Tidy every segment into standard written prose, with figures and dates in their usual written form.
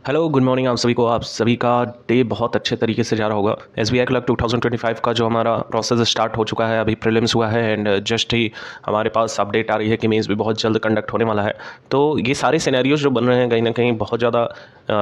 Hello good morning आप सभी को। आप सभी का डे बहुत अच्छे तरीके से जा रहा होगा। SBI क्लर्क 2025 का जो हमारा प्रोसेस स्टार्ट हो चुका है, अभी प्रीलिम्स हुआ है एंड जस्ट ही हमारे पास अपडेट आ रही है कि मेंस भी बहुत जल्द कंडक्ट होने वाला है। तो ये सारे सिनेरियोज जो बन रहे हैं कहीं ना कहीं बहुत ज़्यादा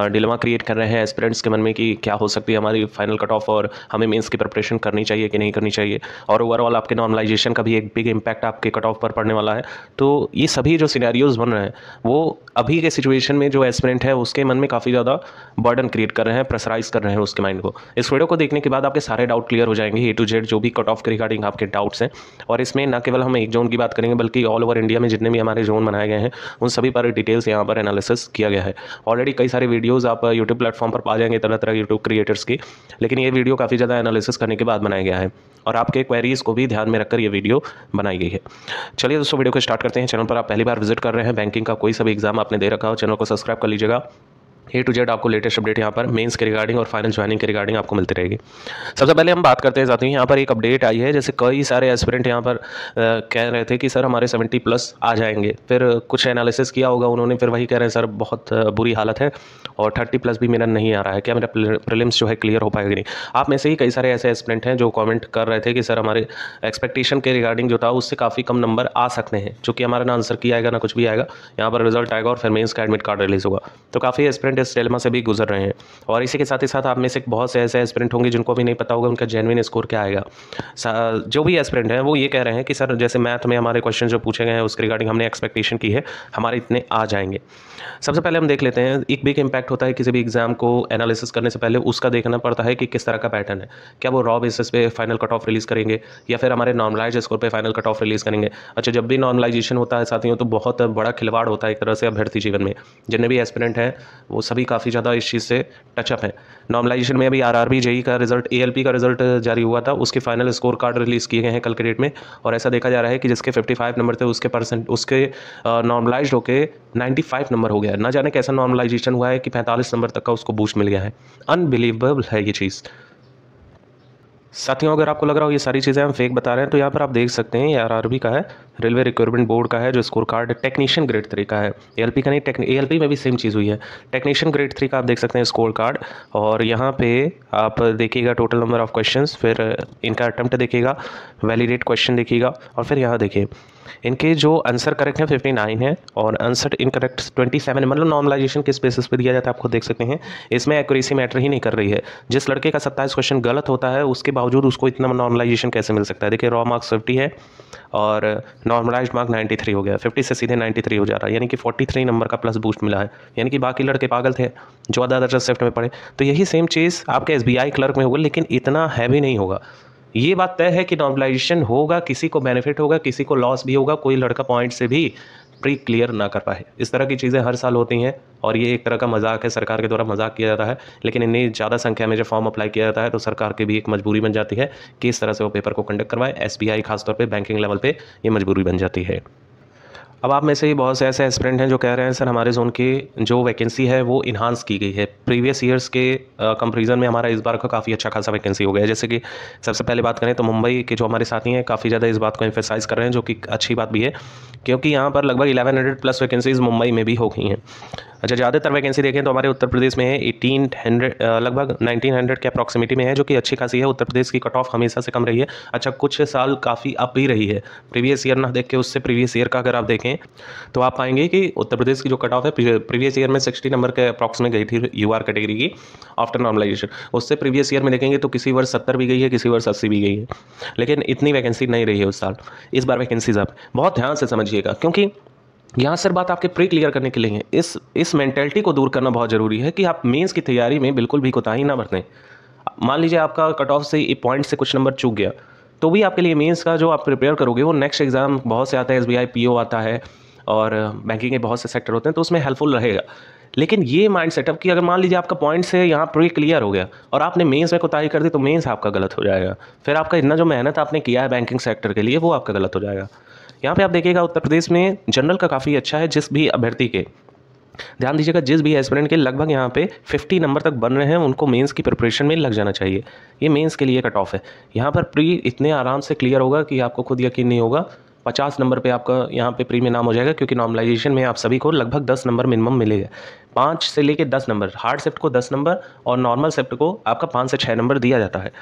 डिलेमा क्रिएट कर रहे हैं एस्पिरेंट्स के मन में कि क्या हो सकती है हमारी फाइनल कट ऑफ और हमें मेंस की प्रिपरेशन करनी चाहिए कि नहीं करनी चाहिए, और ओवरऑल आपके नॉर्मलाइजेशन का भी एक बिग इम्पैक्ट आपके कट ऑफ पर पड़ने वाला है। तो ये सभी जो सिनेरियोज बन रहे हैं वो अभी के सिचुएशन में जो एस्पिरेंट है उसके मन में काफ़ी ज़्यादा बर्डन क्रिएट कर रहे हैं, प्रेशराइज कर रहे हैं उसके माइंड को। इस वीडियो को देखने के बाद आपके सारे डाउट क्लियर हो जाएंगे, A to Z जो भी कट ऑफ के रिगार्डिंग आपके डाउट्स हैं। और इसमें न केवल हम एक जोन की बात करेंगे बल्कि ऑल ओवर इंडिया में जितने भी हमारे जोन बनाए गए हैं उन सभी पर डिटेल्स यहाँ पर एनालिसिस किया गया है। ऑलरेडी कई सारे वीडियोज़ आप यूट्यूब प्लेटफॉर्म पर पा जाएंगे तरह तरह यूट्यूब क्रिएटर्स की, लेकिन ये वीडियो काफ़ी ज़्यादा एनालिसिस करने के बाद बनाया गया है और आपके क्वेरीज को भी ध्यान में रखकर ये वीडियो बनाई गई है। चलिए दोस्तों वीडियो को स्टार्ट करते हैं। चैनल पर आप पहली बार विजिट कर रहे हैं, बैंकिंग का कोई सा भी एग्जाम आपने दे रखा हो, चैनल को सब्सक्राइब कर लीजिएगा। A to Z आपको लेटेस्ट अपडेट यहाँ पर मेंस के रिगार्डिंग और फाइनल ज्वाइनिंग के रिगार्डिंग आपको मिलती रहेगी। सबसे पहले हम बात करते हैं साथियों, यहाँ पर एक अपडेट आई है। जैसे कई सारे एस्पिरेंट यहाँ पर कह रहे थे कि सर हमारे 70+ आ जाएंगे, फिर कुछ एनालिसिस किया होगा उन्होंने, फिर वही कह रहे हैं सर बहुत बुरी हालत है और 30+ भी मेरा नहीं आ रहा है, क्या मेरा प्रीलिम्स जो है क्लियर हो पाएगा नहीं। आप में से ही कई सारे ऐसे एस्पिरेंट हैं जो कॉमेंट कर रहे थे कि सर हमारे एक्सपेक्टेशन के रिगार्डिंग जो था उससे काफ़ी कम नंबर आ सकते हैं, चूँकि हमारा ना आंसर किया आएगा ना कुछ भी आएगा, यहाँ पर रिजल्ट आएगा और फिर मेंस का एडमिट कार्ड रिलीज होगा। तो काफ़ी एस्पिरेंट इस डिलेमा से भी गुजर रहे हैं। और इसी के साथ ही साथ आप में से बहुत से ऐसे एस्पिरेंट होंगे जिनको भी नहीं पता होगा उनका जेन्युइन स्कोर क्या आएगा। जो भी एस्पिरेंट हैं वो ये कह रहे हैं कि सर जैसे मैथ में हमारे क्वेश्चन जो पूछे गए हैं उसके रिगार्डिंग हमने एक्सपेक्टेशन की है, हमारे इतने आ जाएंगे। सबसे पहले हम देख लेते हैं, एक बिग इम्पैक्ट होता है किसी भी एग्जाम को एनालिसिस करने से पहले उसका देखना पड़ता है कि किस तरह का पैटर्न है। क्या वो रॉ बेसिस पे फाइनल कट ऑफ रिलीज करेंगे या फिर हमारे नॉर्मलाइज स्कोर पे फाइनल कट ऑफ रिलीज करेंगे। अच्छा, जब भी नॉर्मलाइजेशन होता है साथियों तो बहुत बड़ा खिलवाड़ होता है एक तरह से अभ्यर्थी जीवन में। जितने भी एस्पिरेंट हैं वो सभी काफ़ी ज़्यादा इस चीज़ से टचअप है। नॉर्मलाइजेशन में अभी RRB JEE का रिजल्ट, ALP का रिजल्ट जारी हुआ था, उसके फाइनल स्कोर कार्ड रिलीज़ किए गए हैं कल के डेट में। और ऐसा देखा जा रहा है कि जिसके 55 नंबर थे उसके नॉर्मलाइज्ड होके 95 नंबर हो गया। ना जाने कैसा नॉर्मलाइजेशन हुआ है कि 45 नंबर तक का उसको बूस्ट मिल गया है। अनबिलीवेबल है ये चीज़ साथियों। अगर आपको लग रहा हो ये सारी चीज़ें हम फेक बता रहे हैं तो यहाँ पर आप देख सकते हैं ये RRB का है, रेलवे रिक्वायरमेंट बोर्ड का है, जो स्कोर कार्ड टेक्नीशियन ग्रेड 3 का है। ALP का नहीं, ALP में भी सेम चीज़ हुई है। टेक्नीशियन ग्रेड 3 का आप देख सकते हैं स्कोर कार्ड, और यहाँ पे आप देखिएगा टोटल नंबर ऑफ क्वेश्चंस, फिर इनका अटेम्प्ट देखिएगा, वैलिडेट क्वेश्चन देखिएगा, और फिर यहाँ देखिए इनके जो आंसर करेक्ट है 59 है और आंसर इनकरेक्ट 27 है। मतलब नॉर्मलाइजेशन किस बेसिस पे दिया जाता है आपको देख सकते हैं, इसमें एक्यूरेसी मैटर ही नहीं कर रही है। जिस लड़के का 27 क्वेश्चन गलत होता है उसके बावजूद उसको इतना नॉर्मलाइजेशन कैसे मिल सकता है। देखिए रॉ मार्क्स 50 है और नॉर्मलाइज्ड मार्क 93 हो गया, 50 से सीधे 93 हो जा रहा है, यानी कि 43 नंबर का प्लस बूस्ट मिला है। यानी कि बाकी लड़के पागल थे जो अदर शिफ्ट में पढ़े। तो यही सेम चीज़ आपके SBI क्लर्क में होगा, लेकिन इतना हैवी नहीं होगा। ये बात तय है कि नॉर्मलाइजेशन होगा, किसी को बेनिफिट होगा, किसी को लॉस भी होगा, कोई लड़का पॉइंट से भी प्री क्लियर ना कर पाए। इस तरह की चीज़ें हर साल होती हैं और ये एक तरह का मजाक है, सरकार के द्वारा मजाक किया जाता है। लेकिन इतनी ज़्यादा संख्या में जब फॉर्म अप्लाई किया जाता है तो सरकार की भी एक मजबूरी बन जाती है कि इस तरह से वो पेपर को कंडक्ट करवाए। SBI खासतौर पर बैंकिंग लेवल पर ये मजबूरी बन जाती है। अब आप में से ही बहुत से ऐसे एस्पिरेंट हैं जो कह रहे हैं सर हमारे जोन की जो वैकेंसी है वो इन्हांस की गई है। प्रीवियस ईयर्स के कंपैरिजन में हमारा इस बार का काफ़ी अच्छा खासा वैकेंसी हो गया है। जैसे कि सबसे पहले बात करें तो मुंबई के जो हमारे साथी हैं काफ़ी ज़्यादा इस बात को एम्फेसाइज कर रहे हैं, जो कि अच्छी बात भी है क्योंकि यहाँ पर लगभग 1100+ वैकेंसीज़ मुंबई में भी हो गई हैं। अच्छा, ज़्यादातर वैकेंसी देखें तो हमारे उत्तर प्रदेश में है 1800, लगभग 1900 के अप्रॉक्सिमेटी में है, जो कि अच्छी खासी है। उत्तर प्रदेश की कट ऑफ हमेशा से कम रही है। अच्छा, कुछ साल काफ़ी अप भी रही है, प्रीवियस ईयर ना देख के उससे प्रीवियस ईयर का अगर आप देखें तो आप पाएंगे कि उत्तर प्रदेश की जो कट ऑफ है प्रीवियस ईयर में 60 नंबर के अप्रॉक्सिमेट गई थी UR कैटेगरी की आफ्टर नॉर्मलाइजेशन। उससे प्रीवियस ईयर में देखेंगे तो किसी वर्ष 70 भी गई है, किसी वर्ष 80 भी गई है, लेकिन इतनी वैकेंसी नहीं रही है उस साल। इस बार वैकेंसीज आप बहुत ध्यान से समझिएगा क्योंकि यहाँ सर बात आपके प्री क्लियर करने के लिए है। इस मेंटेलिटी को दूर करना बहुत ज़रूरी है कि आप मेंस की तैयारी में बिल्कुल भी कोताही ना बरतें। मान लीजिए आपका कट ऑफ से पॉइंट से कुछ नंबर चूक गया तो भी आपके लिए मेंस का जो आप प्रिपेयर करोगे वो नेक्स्ट एग्जाम बहुत से आता है, SBI PO आता है और बैंकिंग के बहुत से सेक्टर होते हैं तो उसमें हेल्पफुल रहेगा। लेकिन ये माइंड सेटअप कि अगर मान लीजिए आपका पॉइंट से यहाँ प्री क्लियर हो गया और आपने मेंस में कोताही कर दी तो मेंस आपका गलत हो जाएगा, फिर आपका इतना जो मेहनत आपने किया है बैंकिंग सेक्टर के लिए वो आपका गलत हो जाएगा। यहाँ पे आप देखिएगा उत्तर प्रदेश में जनरल का काफ़ी अच्छा है। जिस भी अभ्यर्थी के, ध्यान दीजिएगा, जिस भी एस्पिरेंट के लगभग यहाँ पे 50 नंबर तक बन रहे हैं उनको मेंस की प्रिपरेशन में लग जाना चाहिए। ये मेंस के लिए कट ऑफ है। यहाँ पर प्री इतने आराम से क्लियर होगा कि आपको खुद यकीन नहीं होगा 50 नंबर पे आपका यहाँ पे प्री में नाम हो जाएगा, क्योंकि नॉर्मलाइजेशन में आप सभी को लगभग 10 नंबर मिनिमम मिलेगा। 5 से लेके 10 नंबर, हार्ड शिफ्ट को 10 नंबर और नॉर्मल शिफ्ट को आपका 5 से 6 नंबर दिया जाता है।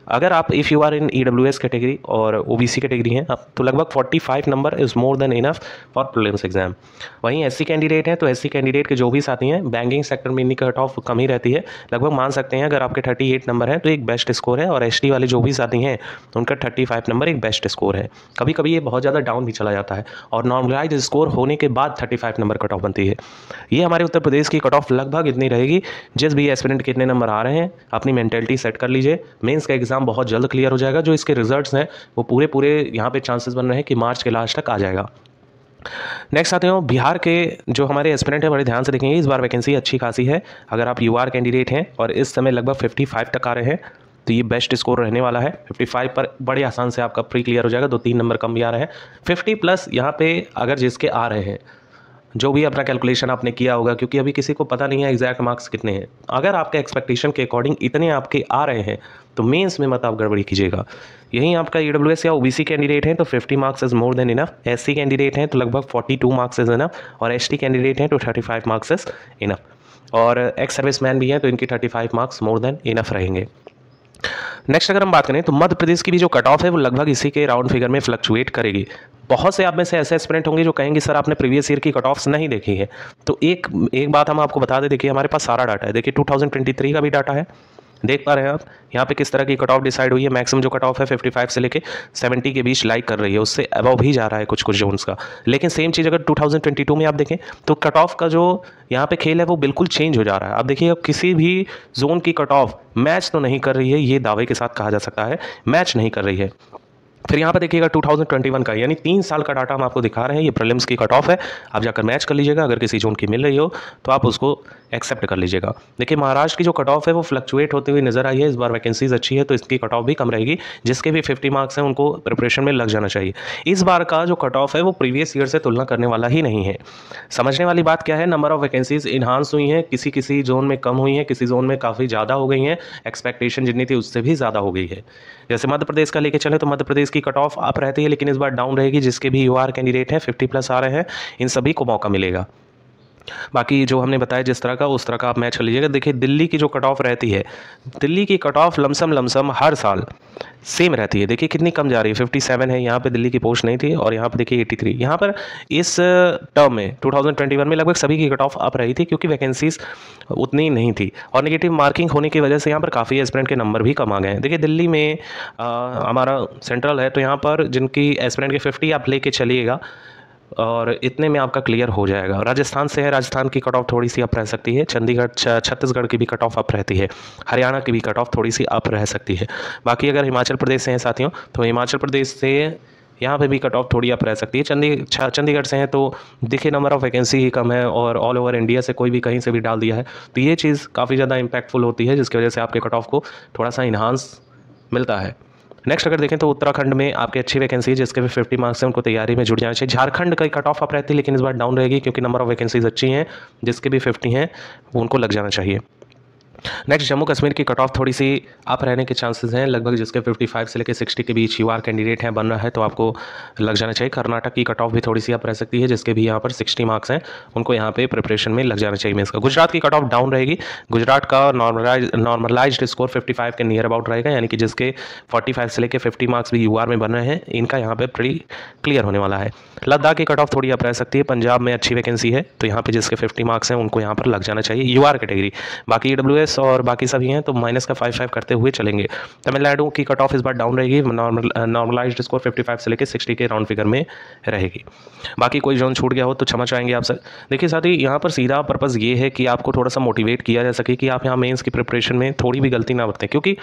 अगर आप if you are in EWS category और OBC कैटेगरी हैं आप, तो लगभग 45 number is more than enough for prelims exam. वहीं SC कैंडिडेट हैं तो SC कैंडिडेट के जो भी साथी हैं, बैंकिंग सेक्टर में इनकी कट ऑफ कम ही रहती है, लगभग मान सकते हैं अगर आपके 38 नंबर हैं तो एक बेस्ट स्कोर है, और ST वाले जो भी साथी हैं उनका 35 नंबर एक बेस्ट स्कोर है। कभी कभी ये बहुत ज़्यादा डाउन भी चला जाता है, और नॉर्मलाइज स्कोर होने के बाद 35 नंबर कट ऑफ बनती है। ये हमारे उत्तर प्रदेश की कट ऑफ लगभग इतनी रहेगी। जिस भी एस्पिरेंट के कितने नंबर आ रहे हैं, अपनी मेंटेलिटी सेट कर लीजिए, मेंस का एग्जाम बहुत जल्द क्लियर हो जाएगा। जो इसके रिजल्ट्स हैं वो पूरे यहाँ पे चांसेस बन रहे हैं कि मार्च के लास्ट तक आ जाएगा। नेक्स्ट आते हैं बिहार के जो हमारे एस्पिरेंट हैं, बड़े ध्यान से देखेंगे, इस बार वैकेंसी अच्छी खासी है। अगर आप UR कैंडिडेट हैं और इस समय लगभग 55 तक आ रहे हैं तो ये बेस्ट स्कोर रहने वाला है। 55 पर बड़े आसान से आपका प्री क्लियर हो जाएगा, 2-3 नंबर कम भी आ रहे हैं। 50 प्लस यहाँ पे अगर जिसके आ रहे हैं, जो भी अपना कैलकुलेशन आपने किया होगा, क्योंकि अभी किसी को पता नहीं है एग्जैक्ट मार्क्स कितने हैं, अगर आपके एक्सपेक्टेशन के अकॉर्डिंग इतने आपके आ रहे हैं तो मेंस में मत आप गड़बड़ी कीजिएगा। यहीं आपका EWS या OBC कैंडिडेट हैं तो 50 marks is more than enough, SC candidate हैं तो लगभग 42 मार्क्स इज इनफ, और ST कैंडिडेट हैं तो 35 मार्क्स इज इनफ, और एक्स सर्विसमैन भी हैं तो इनकी 35 मार्क्स मोर देन इनफ रहेंगे। नेक्स्ट अगर हम बात करें तो मध्य प्रदेश की भी जो कट ऑफ है वो लगभग इसी के राउंड फिगर में फ्लक्चुएट करेगी। बहुत से आप में से ऐसे एस्पिरेंट होंगे जो कहेंगे सर आपने प्रीवियस ईयर की कट ऑफ्स नहीं देखी है, तो एक बात हम आपको बता दें, देखिए हमारे पास सारा डाटा है। देखिए 2023 का भी डाटा है, देख पा रहे हैं आप यहाँ पे किस तरह की कट ऑफ डिसाइड हुई है। मैक्सिमम जो कट ऑफ है 55 से लेके 70 के बीच लाइक कर रही है, उससे अबव भी जा रहा है कुछ कुछ जोन्स का। लेकिन सेम चीज़ अगर 2022 में आप देखें तो कट ऑफ का जो यहाँ पे खेल है वो बिल्कुल चेंज हो जा रहा है। आप देखिए अब किसी भी जोन की कट ऑफ मैच तो नहीं कर रही है, ये दावे के साथ कहा जा सकता है मैच नहीं कर रही है। फिर यहाँ पर देखिएगा 2021 का, यानी 3 साल का डाटा हम आपको दिखा रहे हैं। ये प्रीलिम्स की कट ऑफ है, आप जाकर मैच कर लीजिएगा। अगर किसी जोन की मिल रही हो तो आप उसको एक्सेप्ट कर लीजिएगा। देखिए महाराष्ट्र की जो कट ऑफ है वो फ्लक्चुएट होती हुई नजर आई है। इस बार वैकेंसीज अच्छी है तो इसकी कट ऑफ भी कम रहेगी। जिसके भी 50 मार्क्स हैं उनको प्रिपरेशन में लग जाना चाहिए। इस बार का जो कट ऑफ है वो प्रीवियस ईयर से तुलना करने वाला ही नहीं है। समझने वाली बात क्या है, नंबर ऑफ वैकेंसीज इन्हांस हुई हैं, किसी किसी जोन में कम हुई हैं, किसी जोन में काफ़ी ज़्यादा हो गई हैं, एक्सपेक्टेशन जितनी थी उससे भी ज़्यादा हो गई है। जैसे मध्य प्रदेश का लेके चले तो मध्य प्रदेश की कट ऑफ अप रहती है, लेकिन इस बार डाउन रहेगी। जिसके भी UR कैंडिडेट हैं 50 प्लस आ रहे हैं, इन सभी को मौका मिलेगा। बाकी जो हमने बताया जिस तरह का उस तरह का आप मैच कर लीजिएगा। देखिए दिल्ली की जो कट ऑफ रहती है, दिल्ली की कट ऑफ लमसम हर साल सेम रहती है। देखिए कितनी कम जा रही है, 57 है यहाँ पे दिल्ली की पोस्ट नहीं थी, और यहाँ पे देखिए 83। यहाँ पर इस टर्म में 2021 में लगभग सभी की कट ऑफ अप रही थी, क्योंकि वैकेंसीज उतनी नहीं थी, और नेगेटिव मार्किंग होने की वजह से यहाँ पर काफ़ी एस्पिरेंट के नंबर भी कम आ गए हैं। देखिए दिल्ली में हमारा सेंट्रल है तो यहाँ पर जिनकी एस्पिरेंट के 50 आप लेके चलिएगा और इतने में आपका क्लियर हो जाएगा। राजस्थान से है, राजस्थान की कट ऑफ थोड़ी सी अप रह सकती है। चंडीगढ़ छत्तीसगढ़ की भी कट ऑफ अप रहती है। हरियाणा की भी कट ऑफ थोड़ी सी अप रह सकती है। बाकी अगर हिमाचल प्रदेश से हैं साथियों तो हिमाचल प्रदेश से यहाँ पे भी कट ऑफ थोड़ी अप रह सकती है। चंडीगढ़ से हैं तो देखिए नंबर ऑफ वैकेंसी ही कम है, और ऑल ओवर इंडिया से कोई भी कहीं से भी डाल दिया है, तो ये चीज़ काफ़ी ज़्यादा इंपैक्टफुल होती है, जिसकी वजह से आपके कट ऑफ को थोड़ा सा इन्हांस मिलता है। नेक्स्ट अगर देखें तो उत्तराखंड में आपकी अच्छी वैकेंसी है, जिसके भी 50 मार्क्स हैं उनको तैयारी में जुट जाना चाहिए। झारखंड का कट ऑफ अप रहती है, लेकिन इस बार डाउन रहेगी, क्योंकि नंबर ऑफ वैकेंसीज अच्छी हैं, जिसके भी 50 हैं उनको लग जाना चाहिए। नेक्स्ट जम्मू कश्मीर की कट ऑफ थोड़ी सी अप रहने के चांसेस हैं, लगभग जिसके 55 से लेकर 60 के बीच UR कैंडिडेट हैं बन रहा है तो आपको लग जाना चाहिए। कर्नाटक की कट ऑफ भी थोड़ी सी अप रह सकती है, जिसके भी यहाँ पर 60 मार्क्स हैं उनको यहाँ पे प्रिपरेशन में लग जाना चाहिए। इसका गुजरात की कट ऑफ डाउन रहेगी। गुजरात का नॉर्मलाइज्ड स्कोर 55 के नियर अबाउट रहेगा, यानी कि जिसके 45 से लेकर 50 मार्क्स भी UR में बन रहे हैं, इनका यहाँ पे प्री क्लियर होने वाला है। लद्दाख की कट ऑफ थोड़ी अप रह सकती है। पंजाब में अच्छी वैकेंसी है तो यहाँ पे जिसके 50 मार्क्स हैं उनको यहाँ पर लग जाना चाहिए UR कैटेगरी। बाकी EWS और बाकी सभी हैं तो माइनस का 5 करते हुए चलेंगे। तमिलनाडु की कट ऑफ इस बार डाउन रहेगी। नॉर्मलाइज्ड स्कोर 55 से लेकर 60 के राउंड फिगर में रहेगी। बाकी कोई जोन छूट गया हो तो क्षमा चाहेंगे आपसे। देखिए साथ ही यहाँ पर सीधा पर्पज़ ये है कि आपको थोड़ा सा मोटिवेट किया जा सके कि आप यहाँ मेंस की प्रिपरेशन में थोड़ी भी गलती ना बरतें, क्योंकि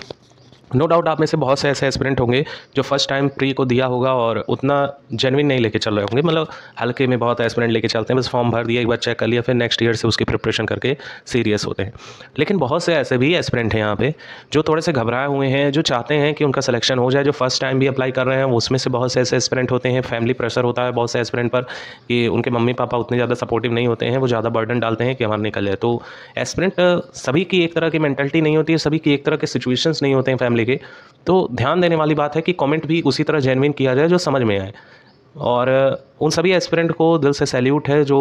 नो डाउट आप में से बहुत से ऐसे एस्पिरेंट होंगे जो फर्स्ट टाइम प्री को दिया होगा और उतना जेन्युइन नहीं लेके चल रहे होंगे। मतलब हल्के में बहुत एस्पिरेंट लेके चलते हैं, बस फॉर्म भर दिया, एक बार चेक कर लिया, फिर नेक्स्ट ईयर से उसकी प्रिपरेशन करके सीरियस होते हैं। लेकिन बहुत से ऐसे भी एस्पिरेंट हैं यहाँ पे जो थोड़े से घबराए हुए हैं, जो चाहते हैं कि उनका सिलेक्शन हो जाए, जो फर्स्ट टाइम भी अप्लाई कर रहे हैं। उसमें से बहुत से ऐसे एस्पिरेंट होते हैं, फैमिली प्रेशर होता है बहुत से एस्पिरेंट पर कि उनके मम्मी पापा उतने ज़्यादा सपोर्टिव नहीं होते हैं, वो ज़्यादा बर्डन डालते हैं कि हमारा निकल जाए। तो एस्पिरेंट सभी की एक तरह की मेंटालिटी नहीं होती है, सभी की एक तरह के सिचुएशंस नहीं होते हैं फैमिली के। तो ध्यान देने वाली बात है कि कमेंट भी उसी तरह जेन्युइन किया जाए जो समझ में आए। और उन सभी एस्पिरेंट को दिल से सैल्यूट है जो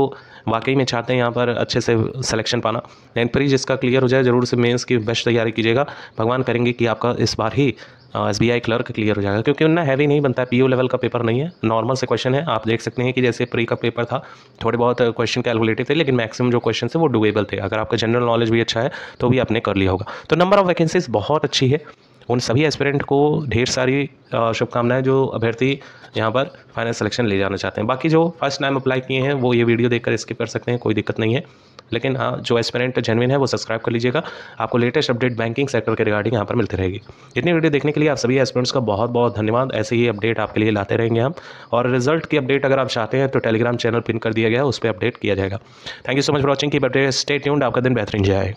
वाकई में चाहते हैं यहाँ पर अच्छे से सिलेक्शन पाना। एंड प्री जिसका क्लियर हो जाए, ज़रूर से मेंस की बेस्ट तैयारी कीजिएगा। भगवान करेंगे कि आपका इस बार ही SBI क्लर्क क्लियर हो जाएगा, क्योंकि उतना हैवी नहीं बनता है, PO लेवल का पेपर नहीं है, नॉर्मल से क्वेश्चन है। आप देख सकते हैं कि जैसे प्री का पेपर था, थोड़े बहुत क्वेश्चन कैलकुलेटेड थे, लेकिन मैक्सिमम जो क्वेश्चन थे वो डुएबल थे। अगर आपका जनरल नॉलेज भी अच्छा है तो भी आपने कर लिया होगा। तो नंबर ऑफ वैकेंसीज बहुत अच्छी है। उन सभी एस्पिरेंट को ढेर सारी शुभकामनाएं जो अभ्यर्थी यहाँ पर फाइनल सिलेक्शन ले जाना चाहते हैं। बाकी जो फर्स्ट टाइम अप्लाई किए हैं वो ये वीडियो देखकर स्किप कर सकते हैं, कोई दिक्कत नहीं है। लेकिन हाँ, जो एस्पिरेंट जेन्युइन है वो सब्सक्राइब कर लीजिएगा, आपको लेटेस्ट अपडेट बैंकिंग सेक्टर के रिगार्डिंग यहाँ पर मिलती रहेगी। इतनी वीडियो देखने के लिए आप सभी एस्पिरेंट्स का बहुत बहुत धन्यवाद। ऐसे ही अपडेट आपके लिए लाते रहेंगे हम, और रिजल्ट की अपडेट अगर आप चाहते हैं तो टेलीग्राम चैनल पिन कर दिया गया है, उस पर अपडेट किया जाएगा। Thank you so much for watching, keep update, stay tuned, आपका दिन बेहतरीन जाए।